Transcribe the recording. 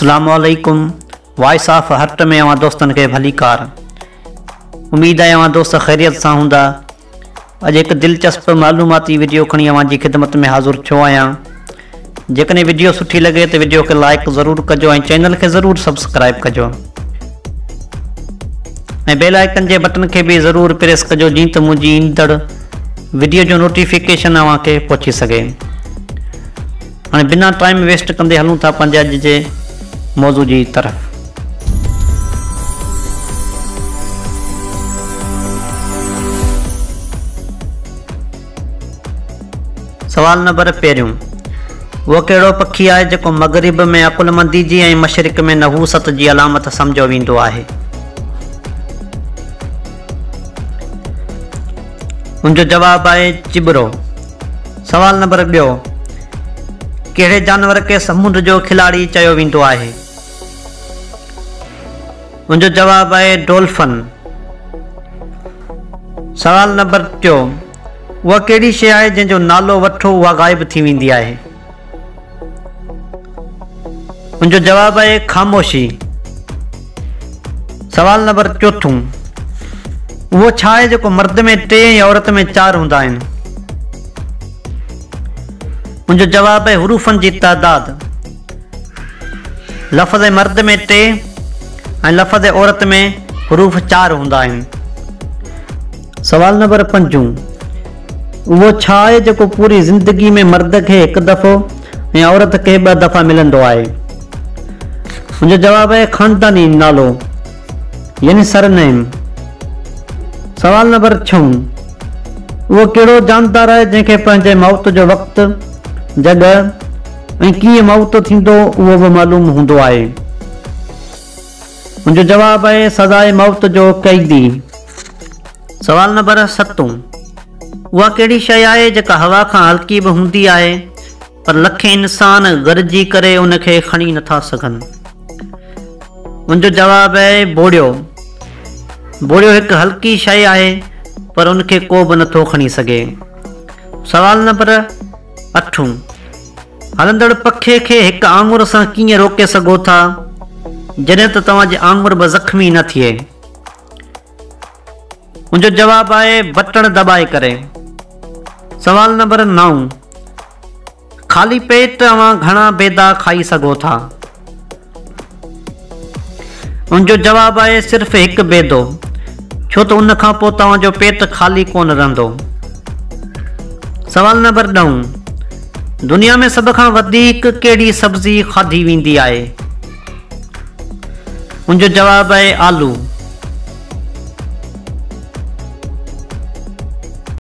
अस्सलामुअलैकुम। Voice of hurt में अवां दोस्तन के भली कार। उम्मीद है अवां दोस्त खैरियत सां हूंदा। अज एक दिलचस्प मालूमाती वीडियो खणी अवां जी खिदमत में हाज़ुर थियो आहियां। जेकॾहिं वीडियो सुठी लगे तो वीडियो के लाइक ज़रूर कजो ऐं चैनल के ज़रूर सब्सक्राइब कजो ऐं बेल आइकन के बटन के भी ज़रूर प्रेस कजो जीअं त मुंहिंजी ईंदड़ वीडियो जो नोटिफिकेशन अवां खे पहुची सके। हाँ बिना टाइम वेस्ट कंदे हलूं था पंहिंजे अज जे मौजू की तरफ। सवाल नंबर पहिरियों, वो कहिड़ो पखी है जो मगरिब में अकुलमंदी जी ऐं मशरिक में नहूसत की अलामत समझो वेंदो आहे? उनजो जवाब है चिबरो। सवाल नंबर बो, कहिड़े जानवर के समुंड जो खिलाड़ी चयो वेंदो आहे? उनजो जवाब है डॉल्फिन। सवाल नंबर 2, वह कहिड़ी शइ आहे जंहिंजो नालो वठो उहा गायब थी वेंदी आहे? उनजो जवाब है ख़ामोशी। सवाल नंबर 4, वो छा आहे जेको मर्द में 3 ऐं औरत में 4 हूंदा आहिनि? उनजो जवाब है हुरूफन जी तादाद। लफ़्ज़ मर्द में 3 ऐं लफ़्ज़ औरत में हुरूफ 4 हूंदा आहिनि। सवाल नंबर 5, वो छा आहे जेको पूरी ज़िंदगी में मर्द के 1 दफ़ो ऐं औरत के 2 दफ़ा मिलंदो आहे? उनजो जवाब है खानदानी नालो यानी सरनेम। सवाल नंबर 6, वो कहिड़ो जानदार है जंहिंखे पंहिंजे मौत जो वक़्तु, जगह ऐं कीअं मौत थींदो उहो बि मालूम हूंदो आहे? उनजो जवाब है सज़ाए मौत जो कैदी। सवाल नंबर 7, उहा कहिड़ी शइ आहे जेका हवा खां हल्की भी हूंदी आहे पर लखे इंसान गॾिजी करे उनखे खणी नथा सघनि? उनजो जवाब है बोड़ियो। बोड़ियो एक हल्की शइ आहे पर उनखे को भी नथो खणी सघे। सवाल नंबर 8, हलंदड़ पखे खे एक आंगुर सां कीअं रोके सघो था जॾहिं त तव्हांजी आंगुर बि ज़ख़्मी न थिए? उनजो जवाब आहे बटण दबाए करे। सवाल नंबर 9, खाली पेट तव्हां घणा बेदा खाई सघो था? उनजो जवाब आहे सिर्फ़ 1 बेदो, छो तो उन खां पोइ तव्हांजो पेट खाली कोन रहंदो। सवाल नंबर 9, दुनिया में सब खां वधीक कहिड़ी सब्जी खाधी वेंदी आहे? उनजो जवाब है आलू।